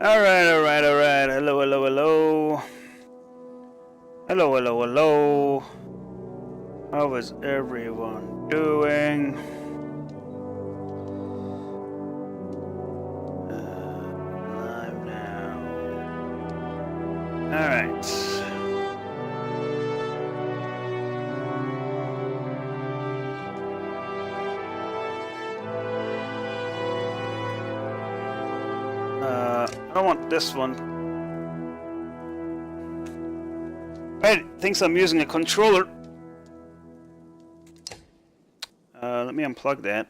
Alright, alright, alright. Hello, hello, hello. Hello, hello, hello. How is everyone doing? Live now. Alright. I don't want this one. Right, thinks I'm using a controller. Let me unplug that.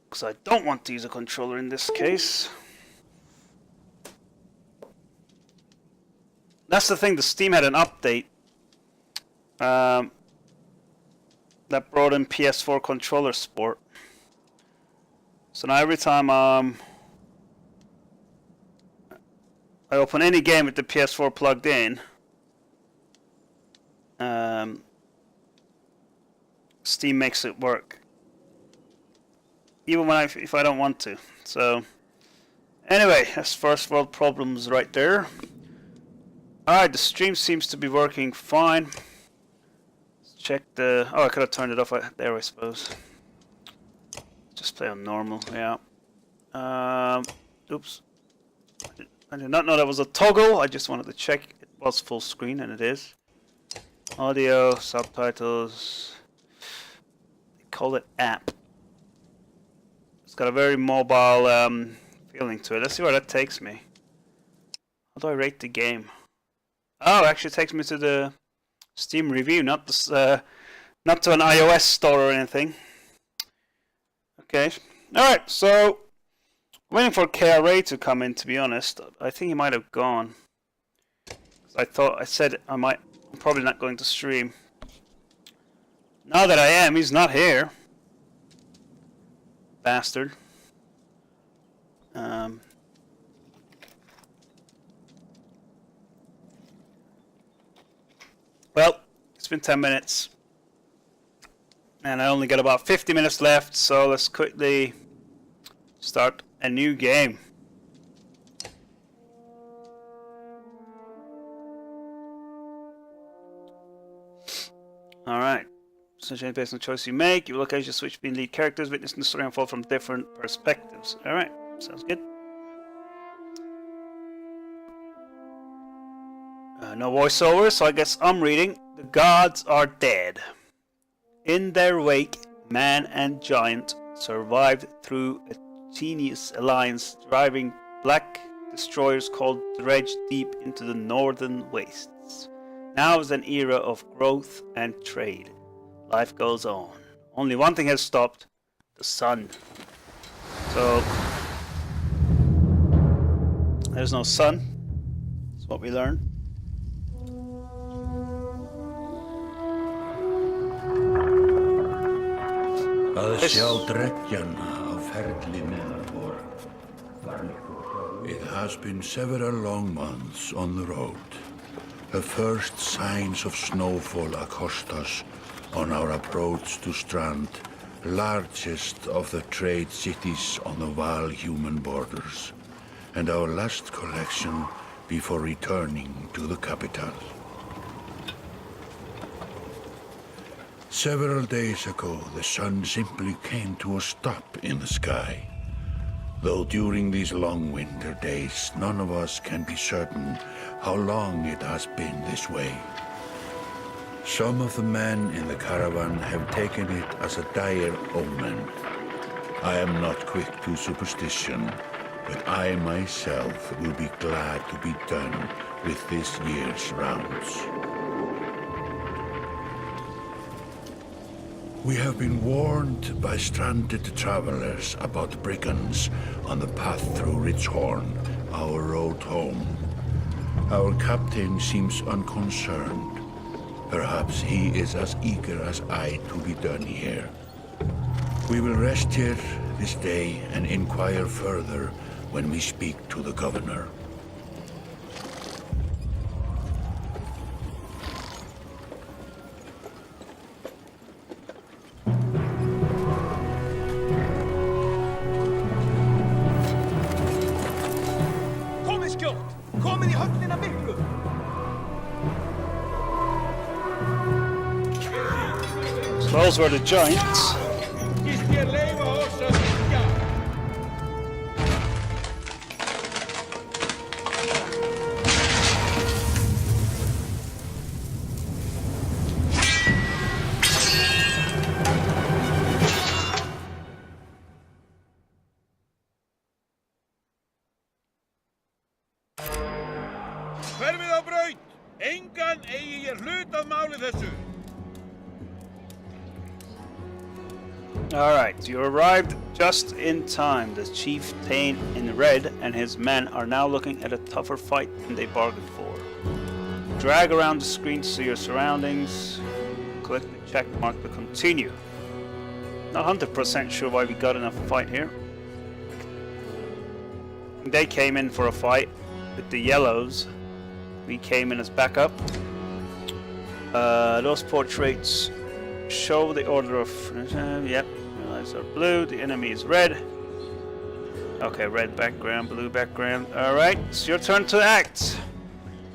Because I don't want to use a controller in this case. That's the thing, the Steam had an update that brought in PS4 controller support. So now every time I open any game with the PS4 plugged in, Steam makes it work, even when if I don't want to. So anyway, that's first world problems right there. Alright, the stream seems to be working fine. Let's check the... Oh, I could have turned it off there, I suppose. Just play on normal, yeah. Oops. I did not know that was a toggle. I just wanted to check it was full screen, and it is. Audio, subtitles. They call it app. It's got a very mobile feeling to it. Let's see where that takes me. How do I rate the game? Oh, it actually takes me to the Steam review, not to an iOS store or anything. Okay. Alright, so waiting for KRA to come in, to be honest. I think he might have gone. I said I'm probably not going to stream. Now that I am, he's not here. Bastard. Well, it's been 10 minutes. And I only got about 50 minutes left, so let's quickly start a new game. Alright. So change based on the choice you make. Your location switch between lead characters, witnessing the story unfold from different perspectives. Alright, sounds good. No voiceover, so I guess I'm reading. The gods are dead. In their wake, man and giant survived through a tenuous alliance, driving black destroyers called Dredge deep into the northern wastes. Now is an era of growth and trade. Life goes on. Only one thing has stopped: the sun. So there's no sun. That's what we learned. Að sjá dreggjana á ferli meðal vor. It has been several long months on the road. The first signs of snowfall accost us on our approach to Strand, largest of the trade cities on the Val-human borders, and our last collection before returning to the capital. Several days ago, the sun simply came to a stop in the sky. Though during these long winter days, none of us can be certain how long it has been this way. Some of the men in the caravan have taken it as a dire omen. I am not quick to superstition, but I myself will be glad to be done with this year's rounds. We have been warned by stranded travelers about brigands on the path through Ridgehorn, our road home. Our captain seems unconcerned. Perhaps he is as eager as I to be done here. We will rest here this day and inquire further when we speak to the governor. Those were the giants. Hverfið á braut! Engan eigi ég hlut að máli þessu! Alright, you arrived just in time. The chieftain in red and his men are now looking at a tougher fight than they bargained for. Drag around the screen to see your surroundings. Click the check mark to continue. Not 100% sure why we got enough fight here. They came in for a fight with the yellows. We came in as backup. Those portraits show the order of... yep, allies are blue, the enemy is red. Okay, red background, blue background. Alright, it's your turn to act.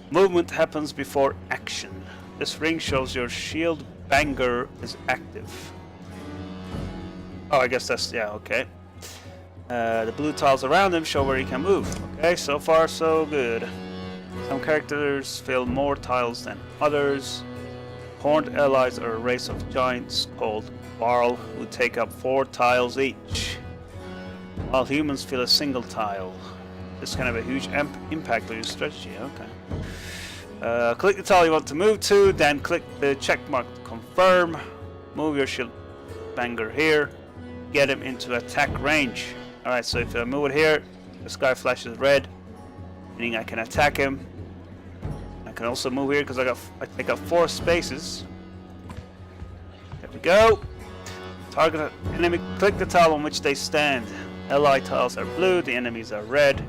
Movement happens before action. This ring shows your shield banger is active. Oh, I guess that's... yeah, okay. The blue tiles around him show where he can move. Okay, so far so good. Some characters fill more tiles than others. Horned allies are a race of giants called Varl who take up 4 tiles each, while humans fill a single tile. This can have a huge impact on your strategy. Okay. Click the tile you want to move to, then click the check mark to confirm. Move your shield banger here. Get him into attack range. Alright, so if I move it here, the sky flashes red, meaning I can attack him. I can also move here because I take up 4 spaces. There we go. Target enemy. Click the tile on which they stand. Ally tiles are blue, the enemies are red.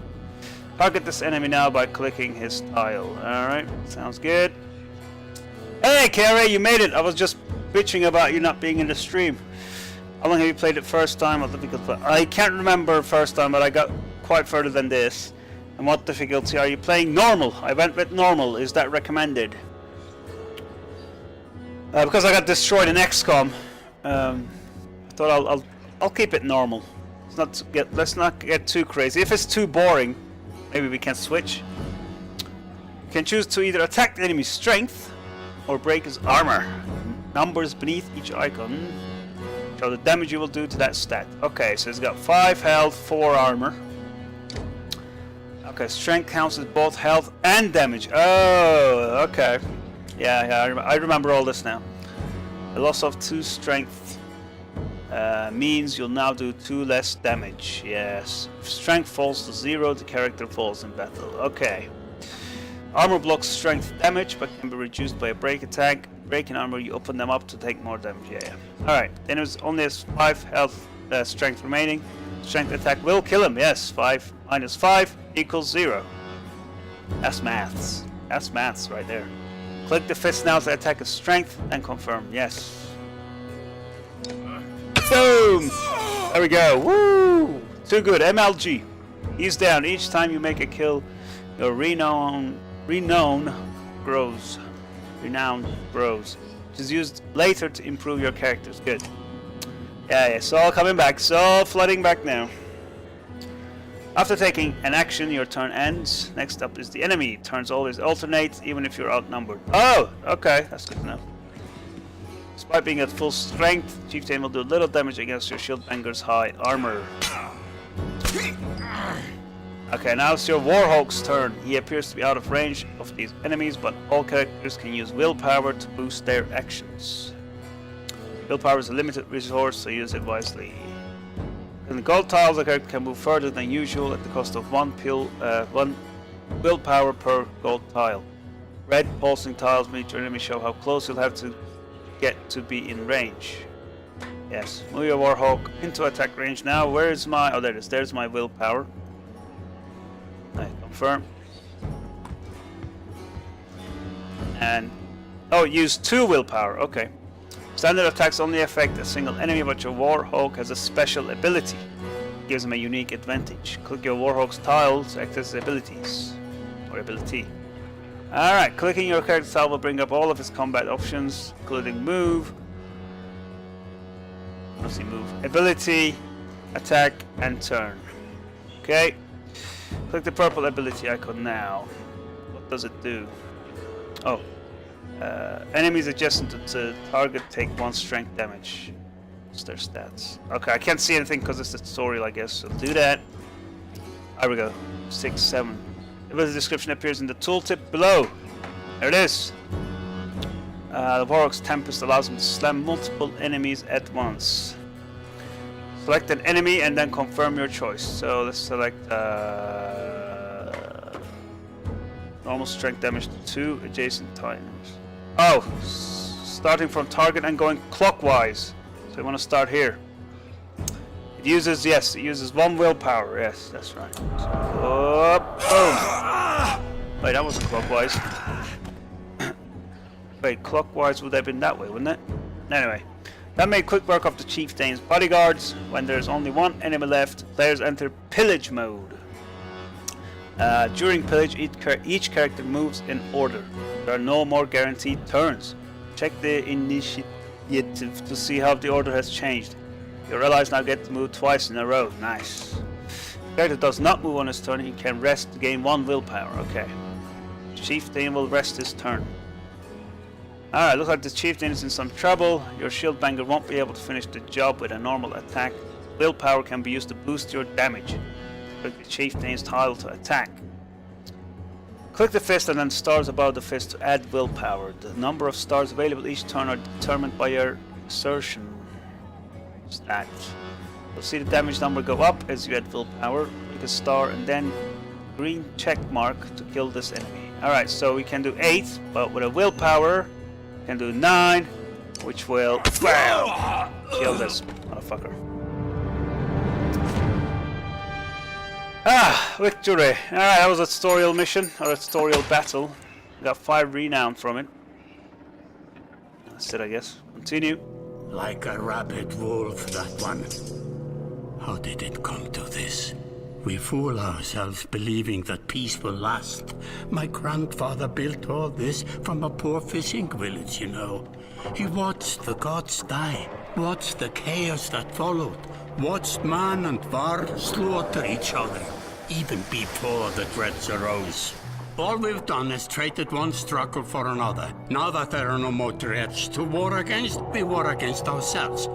Target this enemy now by clicking his tile. Alright, sounds good. Hey Carrie, you made it! I was just bitching about you not being in the stream. How long have you played it first time? What difficulty? I can't remember first time, but I got quite further than this. And what difficulty are you playing? Normal. I went with normal. Is that recommended? Because I got destroyed in XCOM. I thought I'll keep it normal. Let's not get too crazy. If it's too boring, maybe we can switch. You can choose to either attack the enemy's strength or break his armor. Numbers beneath each icon show the damage you will do to that stat. Okay, so it's got 5 health, 4 armor. Okay, strength counts as both health and damage. Oh, okay. Yeah, I remember all this now. The loss of 2 strength means you'll now do 2 less damage. Yes. If strength falls to 0, the character falls in battle. Okay. Armor blocks strength damage, but can be reduced by a break attack. Breaking armor, you open them up to take more damage. Yeah. Alright, then it only has 5 health strength remaining. Strength attack will kill him. Yes, 5 minus 5 equals 0. That's maths. That's maths right there. Click the fist now to attack his strength and confirm. Yes. Boom! There we go. Woo! Too good. MLG. He's down. Each time you make a kill, your renown grows. Renown grows. Which is used later to improve your characters. Good. Yeah, it's all coming back. It's all flooding back now. After taking an action, your turn ends. Next up is the enemy. Turns always alternate, even if you're outnumbered. Oh, okay. That's good to know. Despite being at full strength, Chieftain will do little damage against your shield banger's high armor. Okay, now it's your Warhawk's turn. He appears to be out of range of these enemies, but all characters can use willpower to boost their actions. Willpower is a limited resource, so use it wisely. In the gold tiles, the character can move further than usual at the cost of 1 willpower per gold tile. Red pulsing tiles meet your enemy show how close you'll have to get to be in range. Yes, move your Warhawk into attack range now. Where is my... oh, there it is. There's my willpower. I confirm. And... oh, use 2 willpower. Okay. Standard attacks only affect a single enemy, but your Warhawk has a special ability. It gives him a unique advantage. Click your Warhawk's tiles to access his abilities. Or ability. Alright, clicking your character's tile will bring up all of his combat options, including move, does he move? Ability, attack, and turn. Okay. Click the purple ability icon now. What does it do? Oh. Enemies adjacent to the target take 1 strength damage. What's their stats? Okay, I can't see anything because it's the tutorial, I guess. So do that. There we go. 6, 7. Ability description appears in the tooltip below. There it is. The Warlock's Tempest allows him to slam multiple enemies at once. Select an enemy and then confirm your choice. So let's select normal strength damage to 2 adjacent titans. Oh, starting from target and going clockwise. So you want to start here. It uses, yes, it uses 1 willpower. Yes, that's right. So, boom. Wait, that wasn't clockwise. Wait, clockwise would have been that way, wouldn't it? Anyway, that made quick work of the Chieftain's bodyguards. When there's only 1 enemy left, players enter pillage mode. During pillage, each character moves in order. There are no more guaranteed turns. Check the initiative to see how the order has changed. Your allies now get to move twice in a row. Nice. If the character does not move on his turn, he can rest to gain 1 willpower. Okay. The Chieftain will rest his turn. Alright, looks like the Chieftain is in some trouble. Your shield banger won't be able to finish the job with a normal attack. Willpower can be used to boost your damage. Click the Chieftain's tile to attack. Click the fist and then stars above the fist to add willpower. The number of stars available each turn are determined by your exertion stat. You'll see the damage number go up as you add willpower. Click a star and then green check mark to kill this enemy. Alright, so we can do 8, but with a willpower, we can do 9, which will kill this motherfucker. Ah, victory! Alright, that was a tutorial mission, or a tutorial battle. We got 5 renown from it. That's it, I guess. Continue. Like a rabid wolf, that one. How did it come to this? We fool ourselves believing that peace will last. My grandfather built all this from a poor fishing village, you know. He watched the gods die, watched the chaos that followed, watched man and var slaughter each other, even before the dreads arose. All we've done is traded one struggle for another. Now that there are no more dreads to war against, we war against ourselves.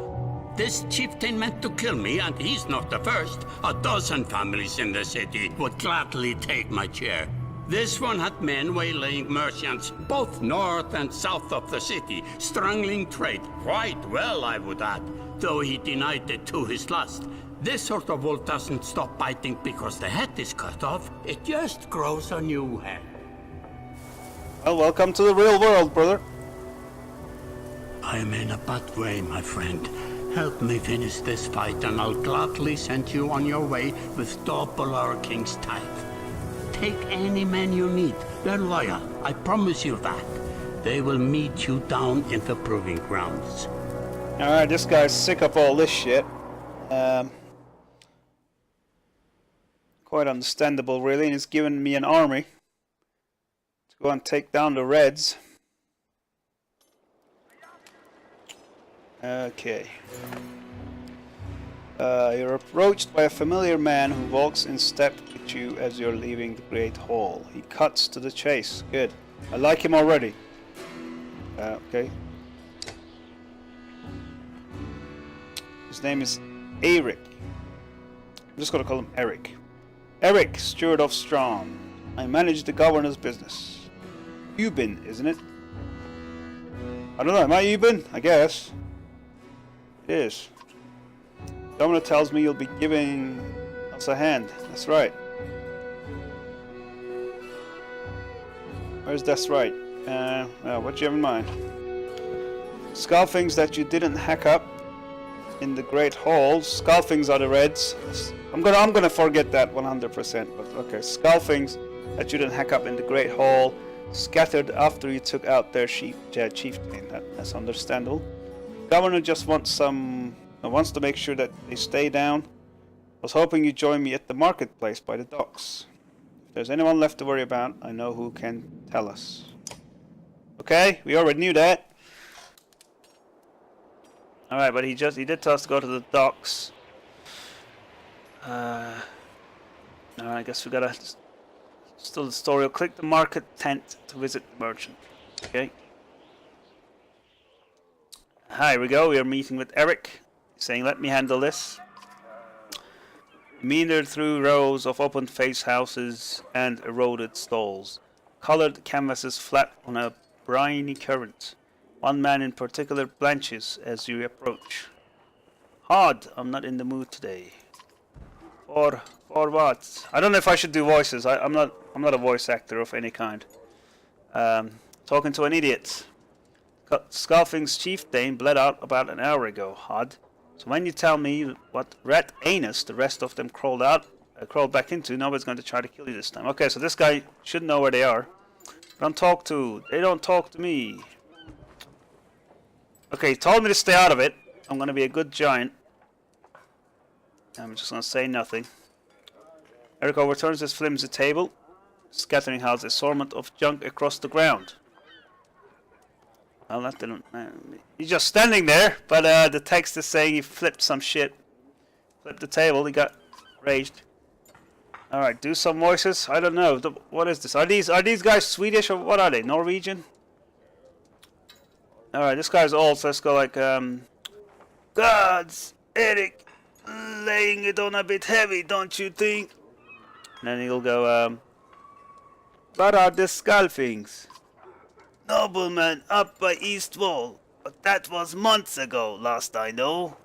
This chieftain meant to kill me, and he's not the first. A dozen families in the city would gladly take my chair. This one had men waylaying merchants, both north and south of the city, strangling trade. Quite well, I would add, though he denied it to his last. This sort of wolf doesn't stop biting because the head is cut off. It just grows a new head. Well, welcome to the real world, brother. I am in a bad way, my friend. Help me finish this fight and I'll gladly send you on your way with double our king's tithe. Take any men you need. They're loyal, I promise you that. They will meet you down in the proving grounds. Alright, this guy's sick of all this shit. Quite understandable, really, and he's given me an army to go and take down the Reds. Okay. You're approached by a familiar man who walks in step with you as you're leaving the Great Hall. He cuts to the chase. Good. I like him already. Okay. His name is Eric. I'm just gonna call him Eric. Eric, steward of Strahd. I manage the governor's business. Ubin, isn't it? I don't know, am I Ubin? I guess. It is. Governor tells me you'll be giving us a hand. That's right. Where's that's right? What do you have in mind? Scalfings that you didn't hack up in the Great Hall. Scalfings are the Reds. I'm gonna forget that 100%. But okay, Scalfings that you didn't hack up in the Great Hall, scattered after you took out their chieftain. That's understandable. Governor just wants to make sure that they stay down. I was hoping you'd join me at the marketplace by the docks. If there's anyone left to worry about, I know who can tell us. Okay, we already knew that. Alright, but he did tell us to go to the docks. I guess we gotta still the story. I'll click the market tent to visit the merchant. Okay. Hi, here we go. We are meeting with Eric. He's saying, let me handle this. Meandered through rows of open-faced houses and eroded stalls. Coloured canvases flat on a briny current. One man in particular blanches as you approach. Hard, I'm not in the mood today. For what? I don't know if I should do voices. I'm not a voice actor of any kind. Talking to an idiot. Skulfing's chieftain bled out about an hour ago, Hod. So when you tell me what rat anus the rest of them crawled back into, nobody's going to try to kill you this time. Okay, so this guy should know where they are. They don't talk to me. Okay, he told me to stay out of it. I'm going to be a good giant. I'm just going to say nothing. Eric overturns his flimsy table, scattering Hal's assortment of junk across the ground. Well, that didn't... he's just standing there, but the text is saying he flipped some shit. Flipped the table, he got raged. Alright, do some voices. I don't know. What is this? Are these guys Swedish or what are they? Norwegian? Alright, this guy's old, so let's go like, Gods, Eric, laying it on a bit heavy, don't you think? And then he'll go, what are the Skulfings? Nobleman up by East Wall, but that was months ago, last I know.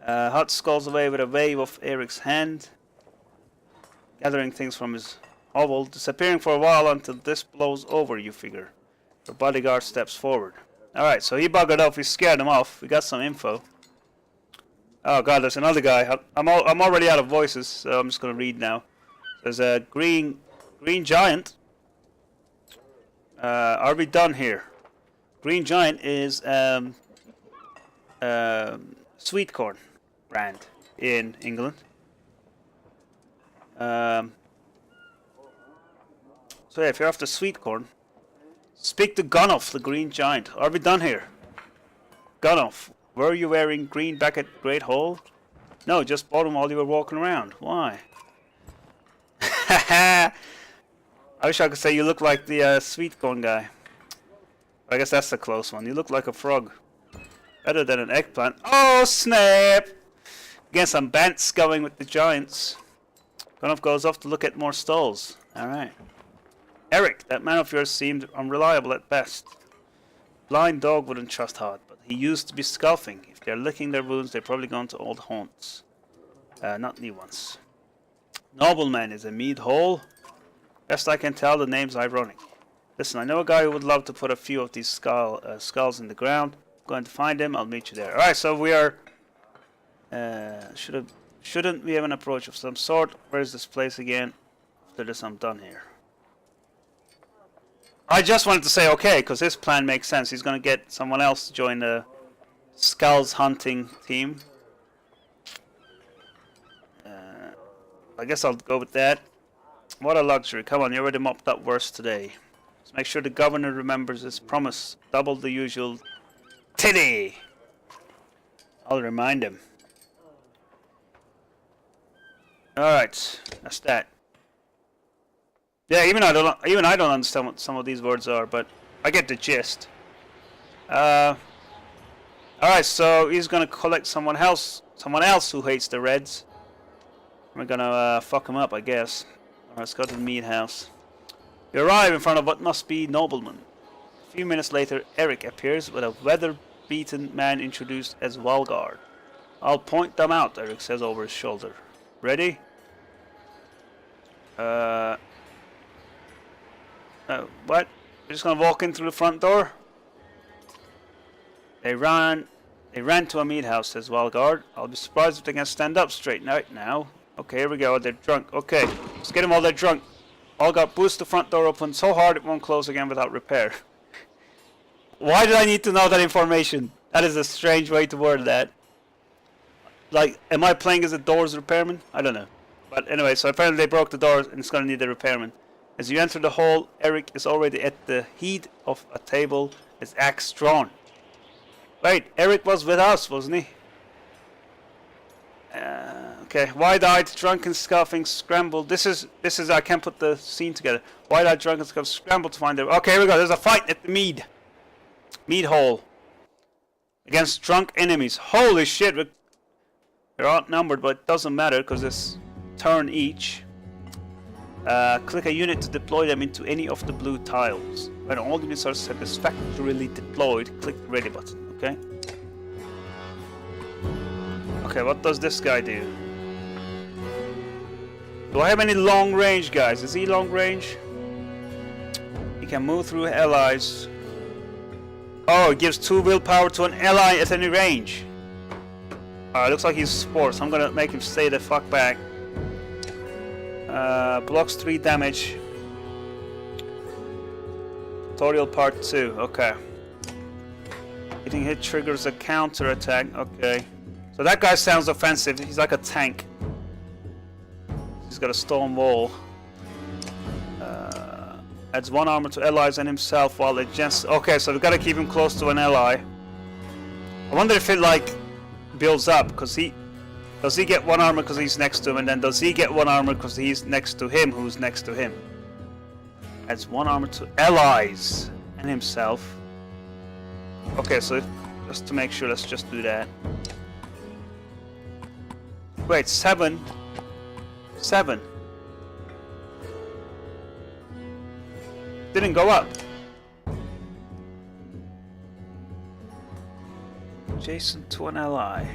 Hot skulls away with a wave of Eric's hand, gathering things from his hovel, disappearing for a while until this blows over, you figure. The bodyguard steps forward. Alright, so he buggered off, we scared him off, we got some info. Oh god, there's another guy. I'm already out of voices, so I'm just gonna read now. There's a green giant. Are we done here? Green Giant is sweet corn brand in England. So yeah, if you're after sweet corn, speak to Gunoff, the Green Giant. Are we done here? Gunoff, were you wearing green back at Great Hall? No, just bought them while you were walking around. Why? I wish I could say you look like the sweet corn guy. I guess that's a close one. You look like a frog. Better than an eggplant. Oh, snap! Again, some bants going with the giants. Gunoff goes off to look at more stalls. Alright. Eric, that man of yours seemed unreliable at best. Blind dog wouldn't trust hard, but he used to be Skulfing. If they're licking their wounds, they're probably gone to old haunts. Not new ones. Nobleman is a mead hole. Best I can tell, the name's ironic. Listen, I know a guy who would love to put a few of these skulls in the ground. I'm going to find him. I'll meet you there. Alright, so we are... shouldn't we have an approach of some sort? Where is this place again? After this, I'm done here. I just wanted to say okay, because his plan makes sense. He's going to get someone else to join the skulls hunting team. I guess I'll go with that. What a luxury. Come on, you already mopped up worse today. Let's make sure the governor remembers his promise. Double the usual titty. I'll remind him. Alright, that's that. Yeah, even I don't understand what some of these words are, but I get the gist. Alright, so he's gonna collect someone else who hates the Reds. We're gonna fuck him up, I guess. Let's go to the mead house. You arrive in front of what must be nobleman. A few minutes later, Eric appears with a weather-beaten man introduced as Valgard. I'll point them out, Eric says over his shoulder. Ready? What? We're just gonna walk in through the front door? They ran to a mead house, says Valgard. I'll be surprised if they can stand up straight right now. Okay, here we go. They're drunk. Okay, let's get them while they're drunk. Valgard boosts the front door open so hard it won't close again without repair. Why did I need to know that information? That is a strange way to word that. Like, am I playing as a doors repairman? I don't know. But anyway, so apparently they broke the doors and it's gonna need a repairman. As you enter the hall, Eric is already at the head of a table, his axe drawn. Wait, Eric was with us, wasn't he? Okay, wide-eyed, drunken, scoffing, scrambled. This is. I can't put the scene together. Wide-eyed, drunken, scoffing, scrambled to find them. Okay, here we go. There's a fight at the mead hall against drunk enemies. Holy shit! They're outnumbered, but it doesn't matter because it's turn each. Click a unit to deploy them into any of the blue tiles. When all units are satisfactorily deployed, click the ready button. Okay. Okay, what does this guy do? Do I have any long range, guys? Is he long range? He can move through allies. Oh, it gives 2 willpower to an ally at any range. Looks like he's sports. I'm gonna make him stay the fuck back. Blocks 3 damage. Tutorial part 2. Okay. Hitting hit triggers a counter attack. Okay. So that guy sounds offensive. He's like a tank. He's got a stone wall. Adds 1 armor to allies and himself while adjacent. Okay, so we've got to keep him close to an ally. I wonder if it like builds up because does he get 1 armor because he's next to him, and then does he get 1 armor because he's next to him who's next to him? Adds 1 armor to allies and himself. Okay, so just to make sure, let's just do that. Wait, 7. Didn't go up. Adjacent to an ally.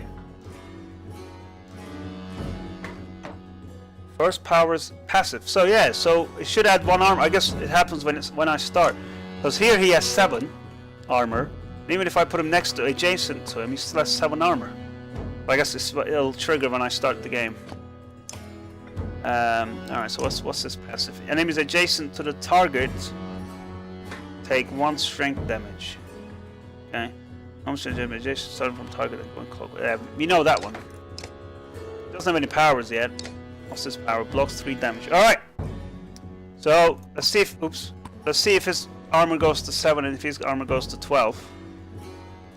First power is passive. So yeah, so it should add 1 armor. I guess it happens when I start. Because here he has 7 armor. And even if I put him next to adjacent to him, he still has 7 armor. But I guess it'll trigger when I start the game. Alright, so what's this passive? Enemies adjacent to the target take 1 strength damage. Okay. How much damage adjacent starting from target and going cloak? We know that one. Doesn't have any powers yet. What's this power? Blocks 3 damage. Alright. So let's see if his armor goes to 7 and if his armor goes to 12.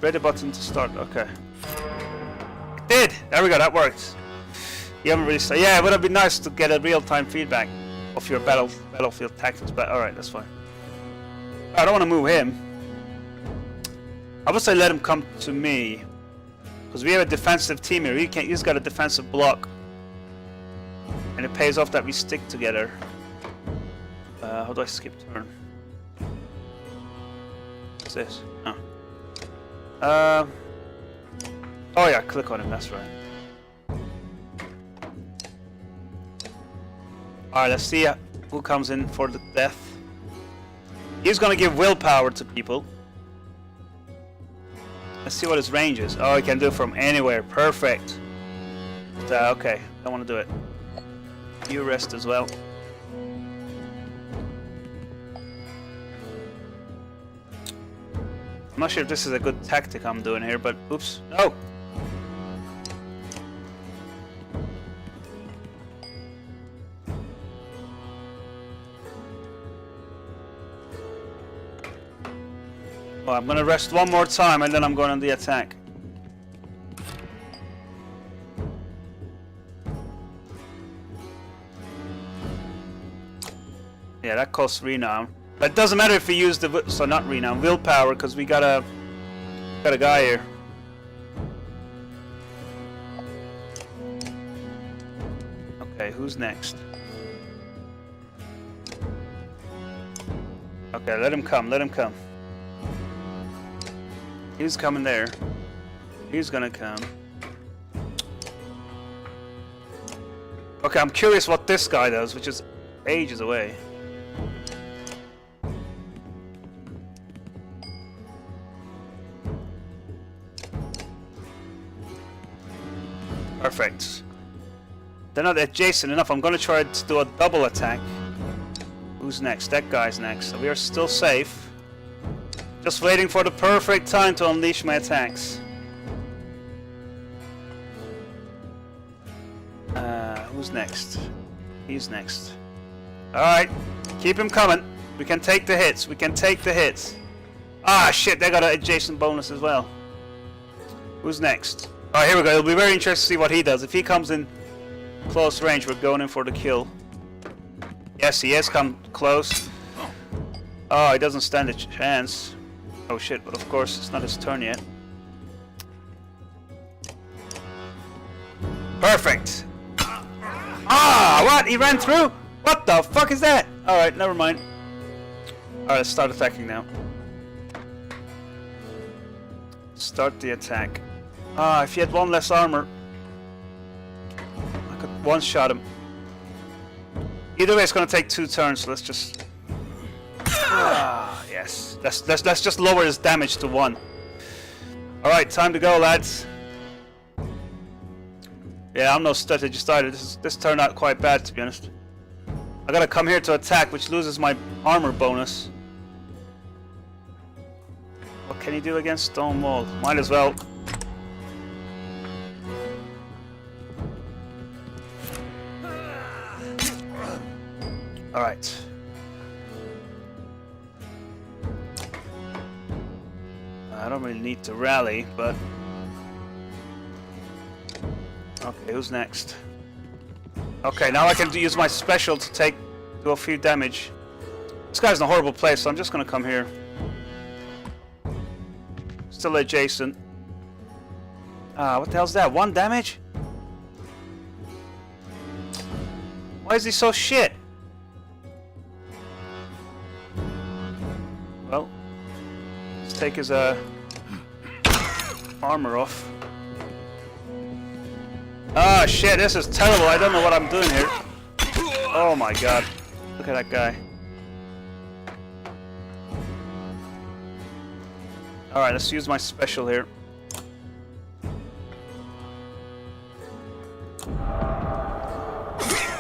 Ready button to start. Okay. It did! There we go, that worked. You haven't really said. Yeah, it would have been nice to get a real-time feedback of your battlefield tactics, but alright, that's fine. I don't want to move him. I would say let him come to me. Because we have a defensive team here. He's got a defensive block. And it pays off that we stick together. How do I skip turn? What's this? Oh. Oh yeah, click on him, that's right. Alright, let's see who comes in for the death. He's gonna give willpower to people. Let's see what his range is. Oh, he can do it from anywhere. Perfect. Okay, don't want to do it. You rest as well. I'm not sure if this is a good tactic I'm doing here, but oops. No! Well, I'm gonna rest one more time and then I'm going on the attack. Yeah, that costs renown. But it doesn't matter if we use the not renown, willpower, because we got a guy here. Okay, who's next? Okay, let him come, let him come. He's coming there. He's gonna come. Okay, I'm curious what this guy does, which is ages away. Perfect. They're not adjacent enough. I'm gonna try to do a double attack. Who's next? That guy's next. So we are still safe. Just waiting for the perfect time to unleash my attacks. Who's next? He's next. Alright. Keep him coming. We can take the hits. We can take the hits. Ah, shit. They got an adjacent bonus as well. Who's next? Oh, here we go. It'll be very interesting to see what he does. If he comes in close range, we're going in for the kill. Yes, he has come close. Oh, he doesn't stand a chance. Oh shit, but of course it's not his turn yet. Perfect! Ah, what? He ran through? What the fuck is that? Alright, never mind. Alright, let's start attacking now. Start the attack. Ah, if he had one less armor, I could one-shot him. Either way, it's gonna take 2 turns, so let's just... Ah, yes. Let's just lower his damage to 1. Alright, time to go, lads. Yeah, I'm no strategist either. This turned out quite bad, to be honest. I gotta come here to attack, which loses my armor bonus. What can he do against stone wall? Might as well. Alright. I don't really need to rally, but... Okay, who's next? Okay, now I can use my special to do a few damage. This guy's in a horrible place, so I'm just gonna come here. Still adjacent. Ah, what the hell's that? 1 damage? Why is he so shit? Well, let's take his armor off. Ah, shit, this is terrible. I don't know what I'm doing here. Oh my god. Look at that guy. Alright, let's use my special here.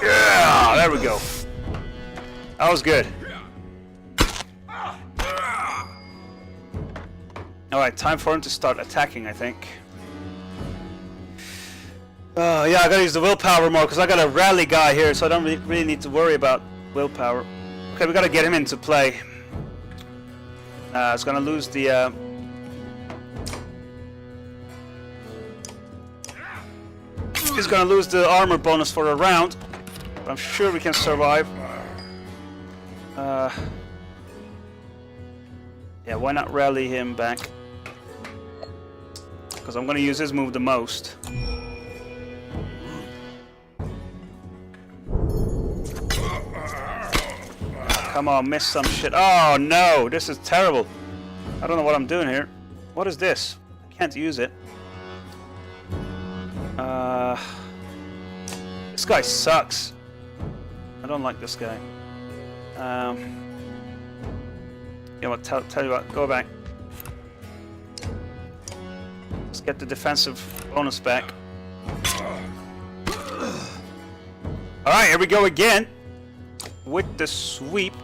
Yeah, there we go. That was good. Alright, time for him to start attacking, I think. Yeah, I gotta use the willpower more because I got a rally guy here, so I don't really need to worry about willpower. Okay, we gotta get him into play. It's gonna lose the... He's gonna lose the armor bonus for a round, but I'm sure we can survive. Yeah, why not rally him back? Because I'm gonna use his move the most. Come on, miss some shit. Oh no, this is terrible. I don't know what I'm doing here. What is this? I can't use it. This guy sucks. I don't like this guy. You know what, tell you what, go back. Let's get the defensive bonus back. Alright, here we go again. With the sweep.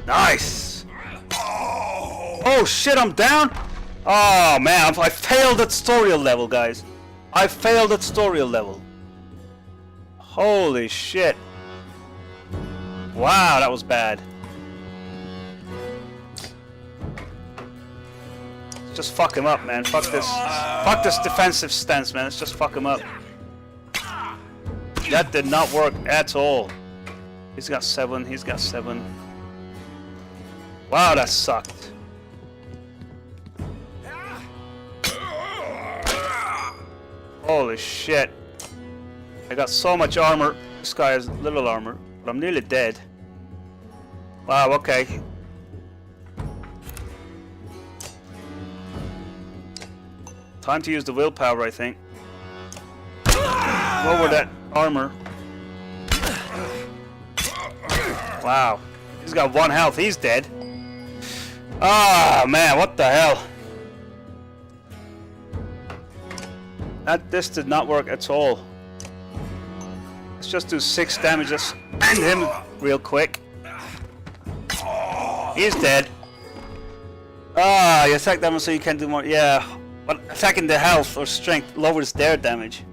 Nice! Oh shit, I'm down? Oh man, I failed at tutorial level, guys. I failed at tutorial level. Holy shit. Wow, that was bad. Just fuck him up, man. Fuck this defensive stance, man. Let's just fuck him up. That did not work at all. He's got 7, he's got 7. Wow, that sucked. Holy shit. I got so much armor. This guy has little armor, but I'm nearly dead. Wow, okay. Time to use the willpower, I think. Lower that armor. Wow. He's got 1 health. He's dead. Ah, man, what the hell? This did not work at all. Let's just do 6 damage. Just end him real quick. He's dead. Ah, you attack damage so you can do more. Yeah, but attacking the health or strength lowers their damage.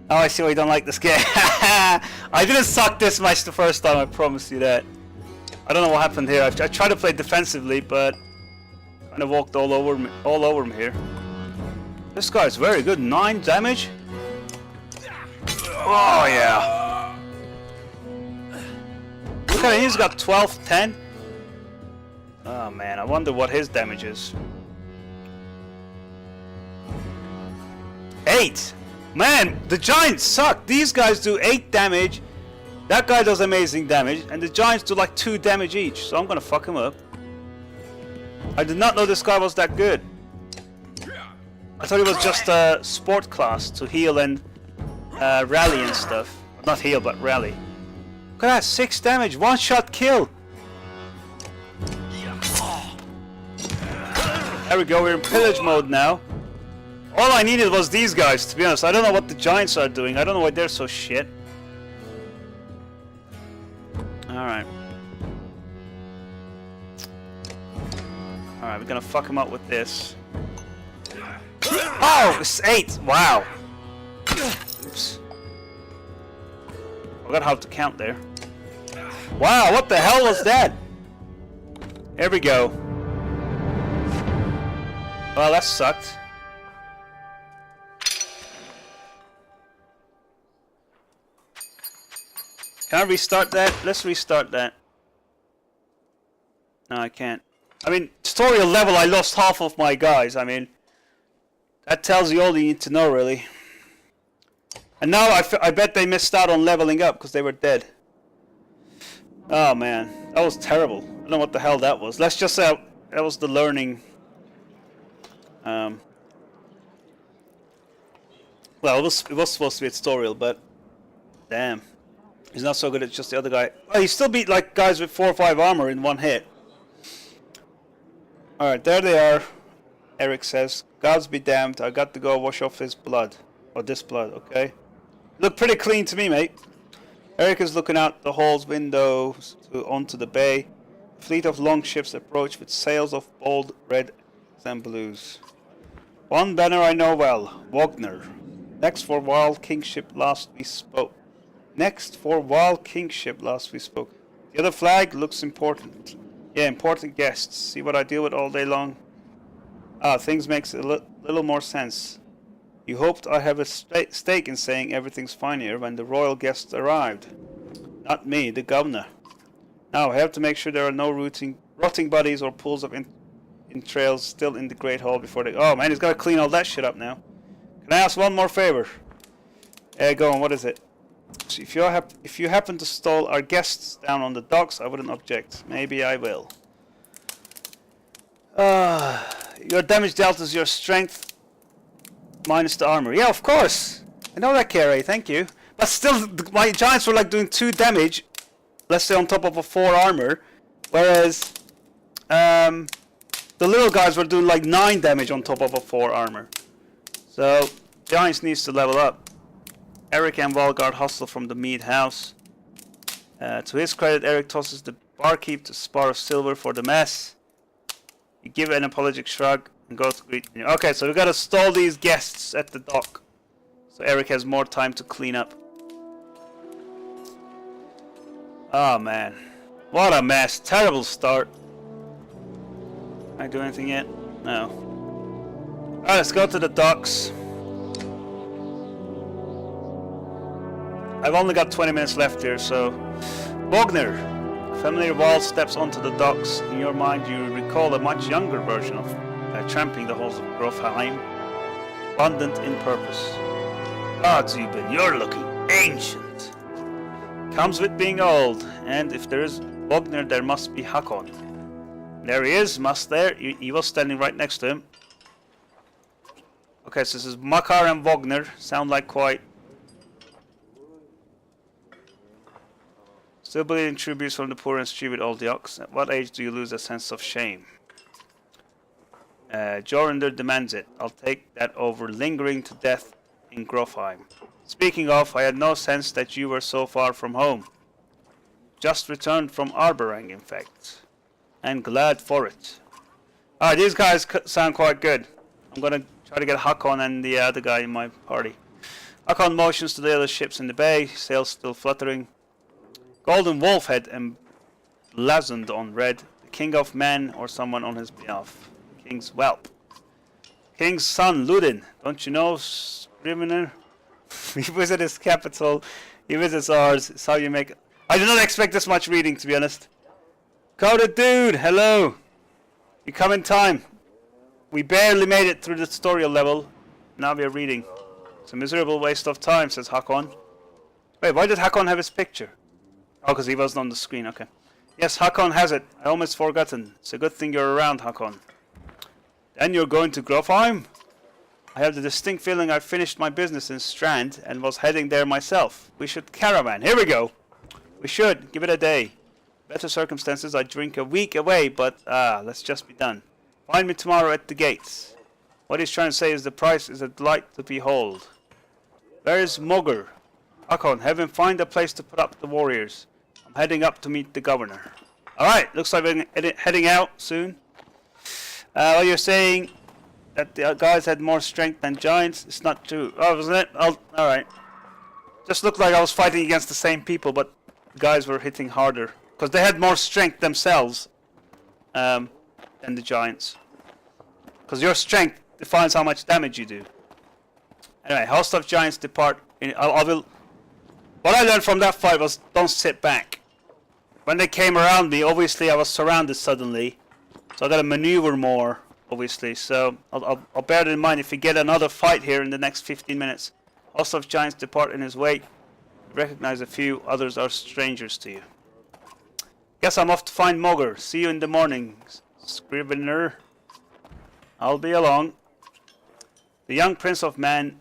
Oh, I see why you don't like this game. I didn't suck this much the first time, I promise you that. I don't know what happened here. I tried to play defensively, but kind of walked all over me here. This guy's very good. 9 damage. Oh yeah. Look at him. He's got 12, 10. Oh man, I wonder what his damage is. 8. Man, the Giants suck. These guys do 8 damage. That guy does amazing damage, and the Giants do like 2 damage each. So I'm gonna fuck him up. I did not know this guy was that good. I thought he was just a sport class to heal and rally and stuff. Not heal, but rally. Look at that, 6 damage, 1-shot kill. There we go, we're in pillage mode now. All I needed was these guys, to be honest. I don't know what the Giants are doing. I don't know why they're so shit. Alright. Alright, we're gonna fuck him up with this. Oh! It's 8! Wow! Oops. I forgot how to count there. Wow, what the hell was that? There we go. Well, that sucked. Can I restart that? Let's restart that. No, I can't. I mean, tutorial level, I lost half of my guys. I mean, that tells you all you need to know, really. And now I bet they missed out on leveling up because they were dead. Oh, man. That was terrible. I don't know what the hell that was. Let's just say that was the learning. Well, it was supposed to be a tutorial, but damn. He's not so good at just the other guy. Oh, he still beat like guys with 4 or 5 armor in 1 hit. Alright, there they are. Eric says, Gods be damned, I got to go wash off his blood. Or this blood, okay? Look pretty clean to me, mate. Eric is looking out the hall's windows onto the bay. A fleet of longships approach with sails of bold red and blues. One banner I know well, Wagner. Next for Wild Kingship last we spoke. The other flag looks important. Yeah, important guests. See what I deal with all day long? Ah, things makes a little more sense. You hoped I have a stake in saying everything's fine here when the royal guests arrived. Not me, the governor. Now I have to make sure there are no rotting bodies or pools of entrails still in the Great Hall before they... Oh man, he's got to clean all that shit up now. Can I ask one more favor? Go on, what is it? So if you happen to stall our guests down on the docks, I wouldn't object. Maybe I will. Your damage dealt is your strength minus the armor. Yeah, of course. I know that, Kare. Thank you. But still, my giants were like doing 2 damage, let's say on top of a 4 armor, whereas the little guys were doing like 9 damage on top of a 4 armor. So Giants needs to level up. Eric and Valgard hustle from the mead house. To his credit, Eric tosses the barkeep to spar of silver for the mess. You give an apologetic shrug and go to greet. Okay, so we gotta stall these guests at the dock, so Eric has more time to clean up. Oh man, what a mess! Terrible start. Can I do anything yet? No. Alright, let's go to the docks. I've only got 20 minutes left here, so... Wagner! A familiar wall steps onto the docks. In your mind, you recall a much younger version of tramping the halls of Grofheim. Abundant in purpose. Ah, Zubin, you're looking ancient. Comes with being old, and if there is Wagner, there must be Hakon. There he is, must there? He was standing right next to him. Okay, so this is Makar and Wagner. Sound like quite... Still bleeding tributes from the poor and stupid old yaks. At what age do you lose a sense of shame? Jorinder demands it. I'll take that over lingering to death in Grofheim. Speaking of, I had no sense that you were so far from home. Just returned from Arborang, in fact. And glad for it. Alright, these guys sound quite good. I'm gonna try to get Hakon and the other guy in my party. Hakon motions to the other ships in the bay, sails still fluttering. Golden Wolf had blazoned on red, the king of men or someone on his behalf. King's whelp. King's son, Ludin. Don't you know, Scrivener? We visit his capital, he visits ours. It's how you make... I did not expect this much reading, to be honest. Coded dude, hello. You come in time. We barely made it through the tutorial level. Now we are reading. It's a miserable waste of time, says Hakon. Wait, why did Hakon have his picture? Oh, because he wasn't on the screen, okay. Yes, Hakon has it. I almost forgotten. It's a good thing you're around, Hakon. Then you're going to Grofheim? I have the distinct feeling I finished my business in Strand and was heading there myself. We should caravan. Here we go. We should. Give it a day. Better circumstances, I'd drink a week away, but let's just be done. Find me tomorrow at the gates. What he's trying to say is the price is a delight to behold. Where is Mogr? Hakon, have him find a place to put up the warriors. I'm heading up to meet the governor. Alright, looks like we're heading out soon. Well, you're saying that the guys had more strength than giants. It's not true. Oh, wasn't it? Alright. Just looked like I was fighting against the same people, but the guys were hitting harder. Because they had more strength themselves than the giants. Because your strength defines how much damage you do. Anyway, host of giants depart. What I learned from that fight was don't sit back. When they came around me, obviously I was surrounded suddenly. So I got to maneuver more, obviously. So I'll bear that in mind if we get another fight here in the next 15 minutes. Host of giants depart in his wake. Recognize a few, others are strangers to you. Guess I'm off to find Mogr. See you in the morning, Scrivener. I'll be along. The young prince of man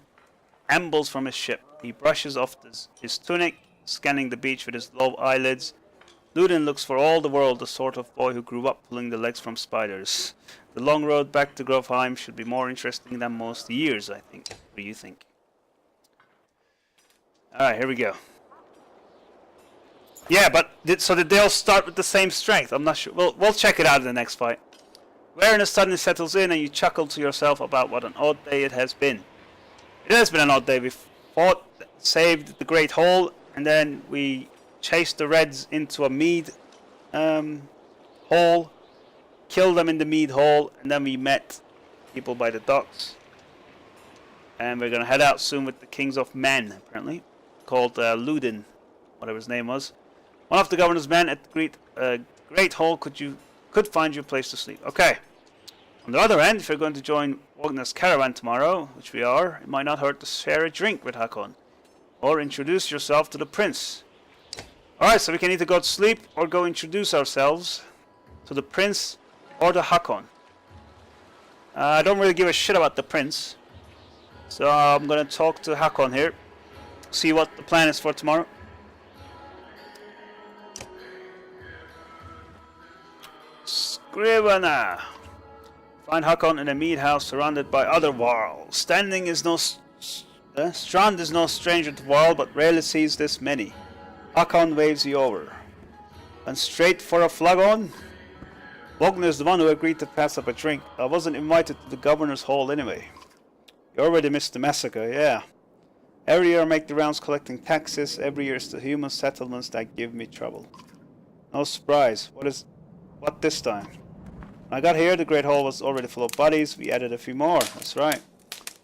ambles from his ship. He brushes off his tunic, scanning the beach with his low eyelids. Ludin looks for all the world the sort of boy who grew up pulling the legs from spiders. The long road back to Grofheim should be more interesting than most years, I think. What do you think? Alright, here we go. Yeah, but did they all start with the same strength? I'm not sure. We'll check it out in the next fight. Weariness suddenly settles in and you chuckle to yourself about what an odd day it has been. It has been an odd day. We fought, saved the Great Hall, and then we chased the Reds into a mead hall, killed them in the mead hall, and then we met people by the docks. And we're going to head out soon with the Kings of Men, apparently, called Ludin, whatever his name was. One of the governor's men at the Great Hall could find you a place to sleep. Okay. On the other end, if you're going to join Wagner's caravan tomorrow, which we are, it might not hurt to share a drink with Hakon. Or introduce yourself to the prince. Alright, so we can either go to sleep or go introduce ourselves to the prince or to Hakon. I don't really give a shit about the prince. So I'm going to talk to Hakon here. See what the plan is for tomorrow. Scrivener. Find Hakon in a mead house surrounded by other warls. Strand is no stranger to warl, but rarely sees this many. Hakon waves you over. And straight for a flagon? Wagner is the one who agreed to pass up a drink. I wasn't invited to the governor's hall anyway. You already missed the massacre, yeah. Every year I make the rounds collecting taxes. Every year it's the human settlements that give me trouble. No surprise. What this time? When I got here, the Great Hall was already full of bodies. We added a few more. That's right.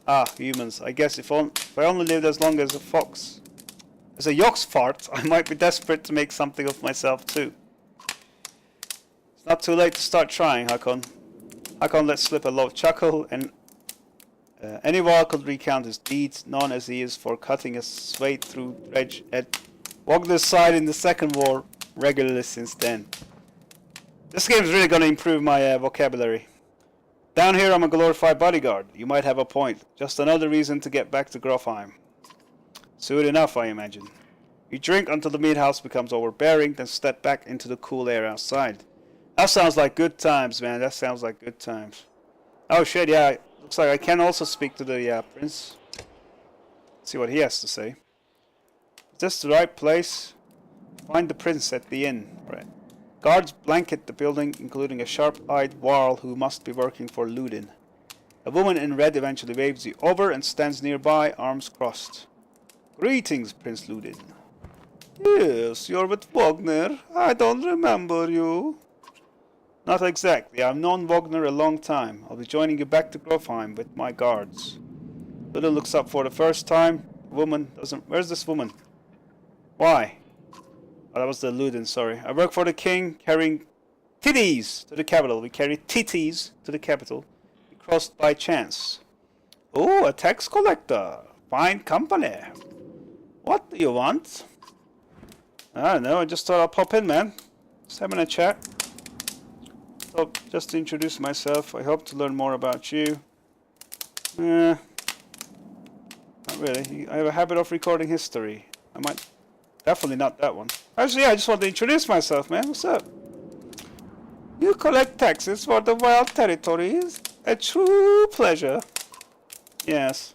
Ah, humans. I guess if I only lived as long as a fox. As a yox fart, I might be desperate to make something of myself too. It's not too late to start trying, Hakon. Hakon let slip a low chuckle, and any warl could recount his deeds, known as he is for cutting a swathe through dredge at Wagner's side in the Second War regularly since then. This game is really going to improve my vocabulary. Down here I'm a glorified bodyguard. You might have a point. Just another reason to get back to Grofheim. Soon enough, I imagine. You drink until the mead house becomes overbearing, then step back into the cool air outside. That sounds like good times, man. That sounds like good times. Oh shit, yeah. Looks like I can also speak to the prince. Let's see what he has to say. Is this the right place? Find the prince at the inn. Right. Guards blanket the building, including a sharp-eyed warl who must be working for Ludin. A woman in red eventually waves you over and stands nearby, arms crossed. Greetings, Prince Ludin. Yes, you're with Wagner. I don't remember you. Not exactly. I've known Wagner a long time. I'll be joining you back to Grofheim with my guards. Luden looks up for the first time. Woman doesn't... Where's this woman? Why? Oh, that was the Luden, sorry. I work for the king, carrying titties to the capital. We carry titties to the capital. We crossed by chance. Oh, a tax collector. Fine company. What do you want? I don't know, I just thought I'll pop in, man. Just having a chat. So, just to introduce myself, I hope to learn more about you. Not really. I have a habit of recording history. I might... Definitely not that one. Actually, yeah, I just want to introduce myself, man. What's up? You collect taxes for the wild territories. A true pleasure. Yes.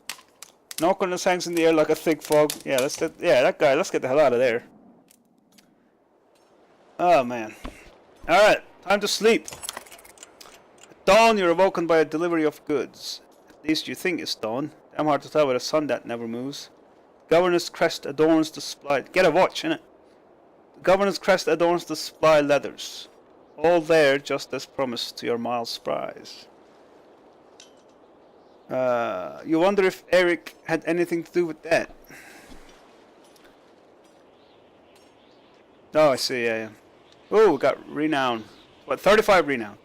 Nokorness hangs in the air like a thick fog. Yeah, that guy. Let's get the hell out of there. Oh, man. Alright, time to sleep. At dawn, you're awoken by a delivery of goods. At least you think it's dawn. Damn hard to tell with a sun that never moves. The governor's crest adorns the supply... Get a watch, innit? The governor's crest adorns the supply leathers. All there, just as promised to your mild prize. You wonder if Eric had anything to do with that. Oh, I see, yeah. Oh, we got renown. What, 35 renown.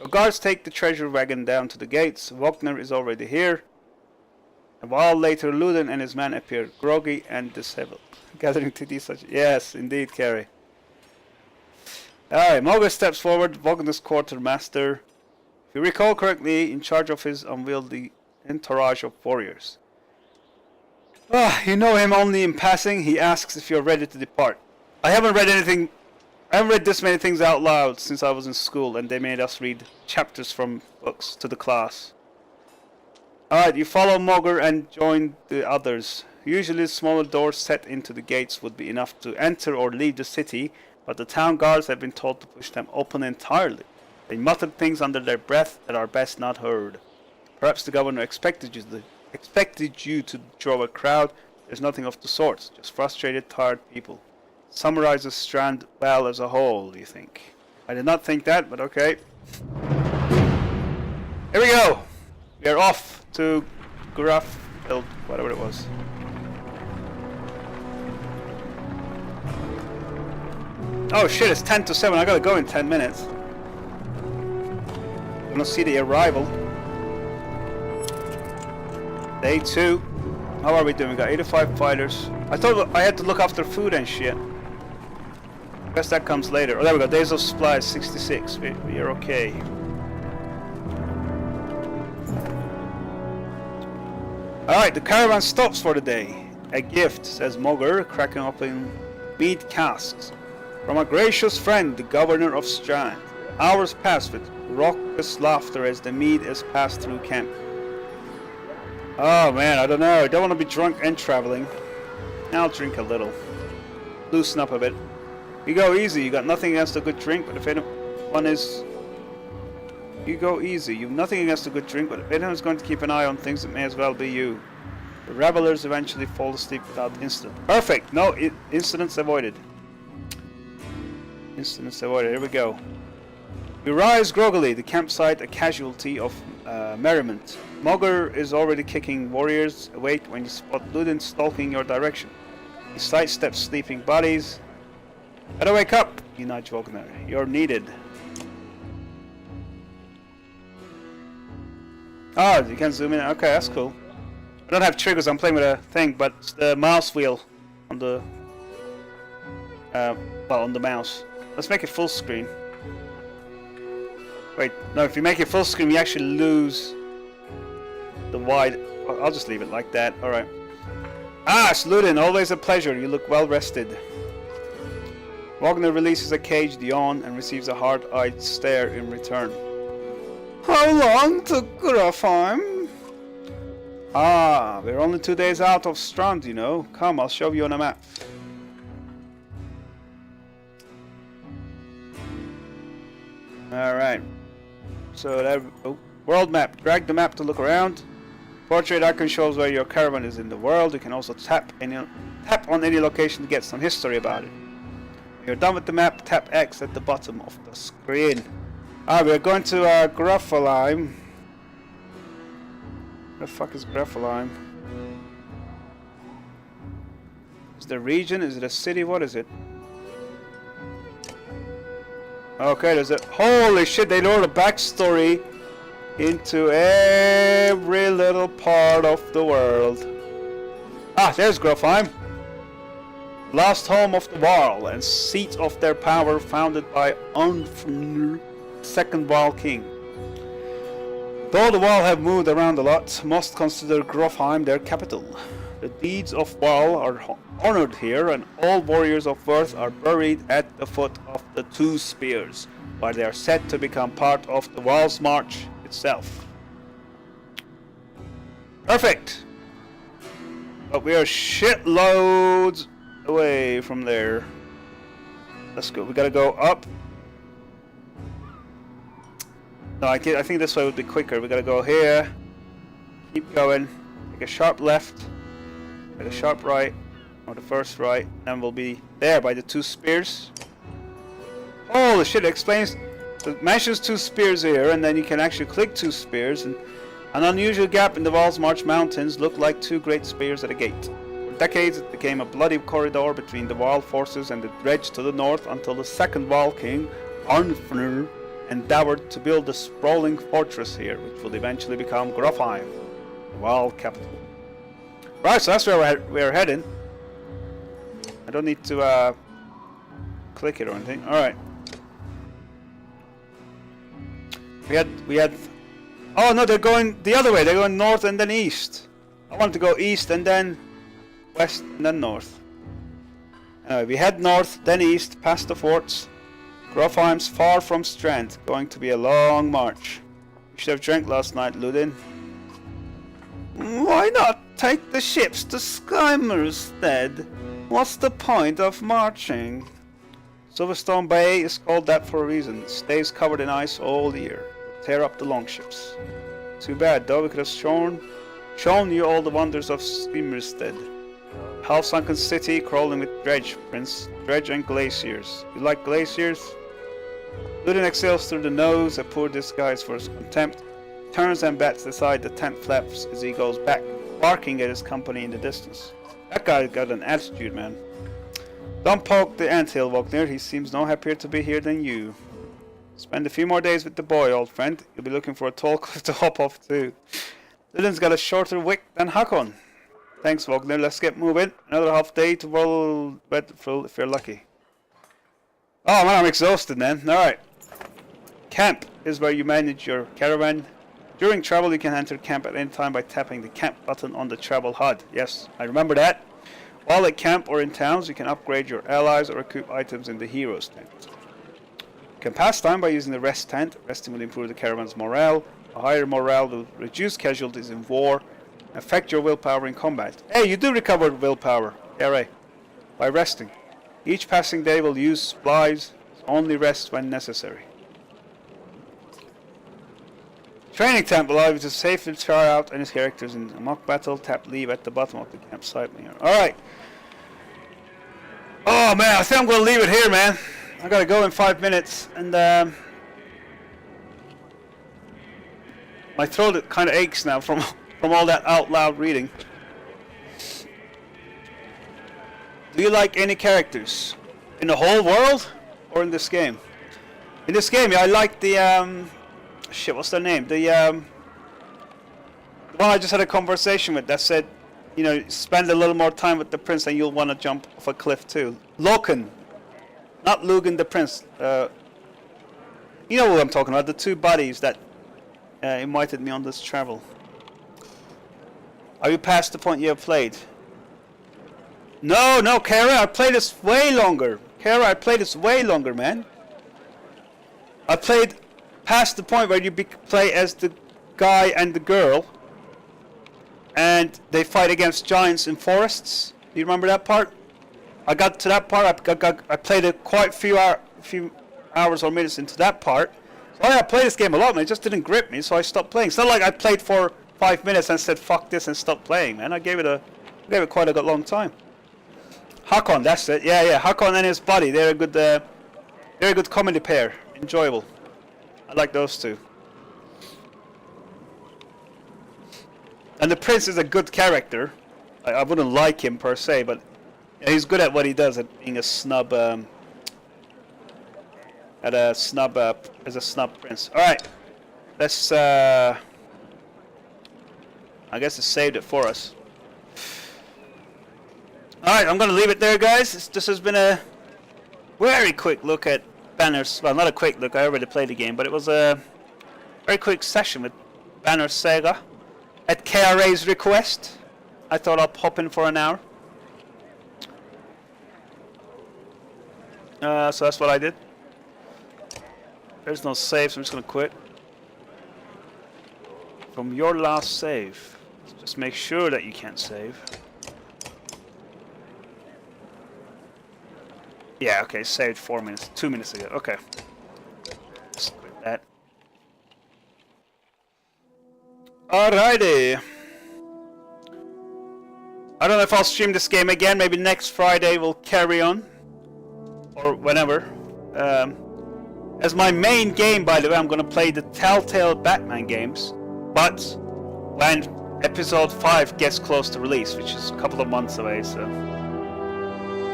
The guards take the treasure wagon down to the gates. Wagner is already here. A while later, Luden and his men appear, groggy and disheveled. Gathering to these such... Yes, indeed, Carrie. Alright, Mogr steps forward, Wagner's quartermaster. If you recall correctly, in charge of his unwieldy entourage of warriors. You know him only in passing. He asks if you're ready to depart. I haven't read this many things out loud since I was in school, and they made us read chapters from books to the class. Alright, you follow Mogr and join the others. Usually smaller doors set into the gates would be enough to enter or leave the city, but the town guards have been told to push them open entirely. They muttered things under their breath that are best not heard. Perhaps the governor expected you to draw a crowd. There's nothing of the sort, just frustrated, tired people. Summarizes Strand well as a whole, do you think? I did not think that, but okay. Here we go! We are off to Graffield, whatever it was. Oh shit, it's 10 to 7, I gotta go in 10 minutes. I'm gonna see the arrival. Day 2. How are we doing? We got 85 fighters. I thought I had to look after food and shit. Guess that comes later. Oh, there we go. Days of supplies, 66. We are okay. Alright, the caravan stops for the day. A gift, says Mogr, cracking open mead casks. From a gracious friend, the governor of Strand. Hours pass with raucous laughter as the mead is passed through camp. Oh man, I don't know. I don't want to be drunk and traveling. I'll drink a little. Loosen up a bit. You go easy. You got nothing against a good drink, but if anyone is... You go easy. You've nothing against a good drink, but if anyone's going to keep an eye on things, it may as well be you. The revelers eventually fall asleep without incident. Perfect! No, incidents avoided. Incidents avoided. Here we go. We rise groggily, the campsite a casualty of merriment. Mogr is already kicking warriors. Await when you spot Luden stalking your direction. He sidesteps sleeping bodies. Better wake up, you nudge Wagner. You're needed. Oh, you can zoom in. Okay, that's cool. I don't have triggers, I'm playing with a thing, but it's the mouse wheel on the... on the mouse. Let's make it full screen. Wait, no, if you make it full screen, you actually lose the wide... I'll just leave it like that, alright. Ah, it's Luden, always a pleasure. You look well rested. Wagner releases a caged yawn and receives a hard-eyed stare in return. How long to Grofheim? Ah, we're only 2 days out of Strand, you know. Come, I'll show you on a map. Alright. So that... Oh, world map. Drag the map to look around. Portrait icon shows where your caravan is in the world. You can also tap Tap on any location to get some history about it. When you're done with the map, tap X at the bottom of the screen. Alright, we're going to Grafalheim. Where the fuck is Grafalheim? Is it a region? Is it a city? What is it? Okay, there's a... Holy shit, they know the backstory into every little part of the world. Ah, there's Grafheim. Last home of the Varl and seat of their power, founded by Unfnir, second Varl king. Though the Varl have moved around a lot, most consider Grafheim their capital. The deeds of Varl are honored here, and all warriors of worth are buried at the foot of the Two Spears, where they are said to become part of the Varl's March itself. Perfect! But we are shitloads away from there. Let's go. We gotta go up. No, I think this way would be quicker. We gotta go here. Keep going. Take a sharp left. Take a sharp right. Or the first right. And we'll be there by the Two Spears. Holy shit, it explains. It mentions Two Spears here, and then you can actually click Two Spears, and an unusual gap in the Varl's March Mountains looked like two great spears at a gate. For decades it became a bloody corridor between the Varl forces and the Dredge to the north, until the second Varl king, Arnfnir, endeavored to build a sprawling fortress here, which would eventually become Grafheim, the Varl capital. Right, so that's where we're heading. I don't need to click it or anything. Alright. We had oh no, they're going the other way. They're going north and then east. I want to go east and then west and then north. We head north, then east, past the forts. Grafheim's far from Strand, going to be a long march. You should have drank last night, Ludin. Why not take the ships to Skymir instead? What's the point of marching? Silverstone Bay is called that for a reason. It stays covered in ice all year. Tear up the longships. Too bad, though. We could have shown you all the wonders of Skimmerstead. Half-sunken city crawling with dredge, Prince. Dredge and glaciers. You like glaciers? Ludin exhales through the nose, a poor disguise for his contempt. Turns and bats aside the tent flaps as he goes back, barking at his company in the distance. That guy got an attitude, man. Don't poke the anthill, Vognir. He seems no happier to be here than you. Spend a few more days with the boy, old friend. You'll be looking for a tall cliff to hop off too. Ludin's got a shorter wick than Hakon. Thanks, Vognir. Let's get moving. Another half day to roll Bedful if you're lucky. Oh man, I'm exhausted, man. Alright. Camp is where you manage your caravan. During travel, you can enter camp at any time by tapping the camp button on the travel HUD. Yes, I remember that. While at camp or in towns, you can upgrade your allies or equip items in the hero's tent. You can pass time by using the rest tent. Resting will improve the caravan's morale. A higher morale will reduce casualties in war, affect your willpower in combat. Hey, you do recover willpower, right, by resting. Each passing day will use supplies, only rest when necessary. Training tent will allow you to safely try out any characters in a mock battle. Tap leave at the bottom of the campsite. Alright. Oh man, I think I'm going to leave it here, man. I gotta go in 5 minutes, and my throat kind of aches now from all that out loud reading. Do you like any characters in the whole world or in this game? In this game, yeah, I like the shit. What's their name? The one I just had a conversation with that said, you know, spend a little more time with the prince and you'll want to jump off a cliff too. Loken. Not Lugan the Prince. You know what I'm talking about. The two buddies that invited me on this travel. Are you past the point you have played? No, Kara, I played this way longer. Man. I played past the point where you play as the guy and the girl. And they fight against giants in forests. Do you remember that part? I got to that part. I played it quite few hours or minutes into that part. So I played this game a lot, man. It just didn't grip me, so I stopped playing. It's not like I played for 5 minutes and said fuck this and stopped playing, man. I gave it quite a long time. Hakon, that's it. Yeah, yeah. Hakon and his buddy. They're a good, very good comedy pair. Enjoyable. I like those two. And the prince is a good character. I wouldn't like him per se, but he's good at what he does, at being a snub. As a snub prince. All right, let's. I guess it saved it for us. All right, I'm gonna leave it there, guys. This has been a very quick look at Banners. Well, not a quick look. I already played the game, but it was a very quick session with Banner Saga. At KRA's request, I thought I'll pop in for an hour. So that's what I did. There's no save, so I'm just gonna quit. From your last save, just make sure that you can't save. Yeah, okay, saved 2 minutes ago. Okay. Just quit that. Alrighty. I don't know if I'll stream this game again. Maybe next Friday we'll carry on. Or whenever. As my main game, by the way, I'm going to play the Telltale Batman games. But when episode 5 gets close to release, which is a couple of months away, so...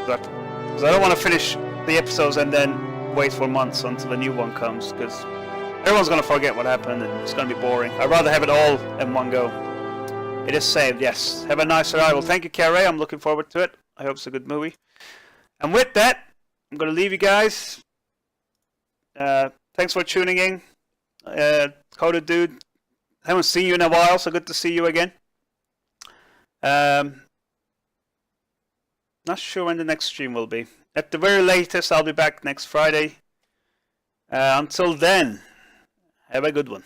Because I don't want to finish the episodes and then wait for months until the new one comes, because everyone's going to forget what happened and it's going to be boring. I'd rather have it all in one go. It is saved, yes. Have a nice arrival. Thank you, KRA. I'm looking forward to it. I hope it's a good movie. And with that, I'm going to leave you guys. Thanks for tuning in. Coded Dude. Haven't seen you in a while, so good to see you again. Not sure when the next stream will be. At the very latest, I'll be back next Friday. Until then, have a good one.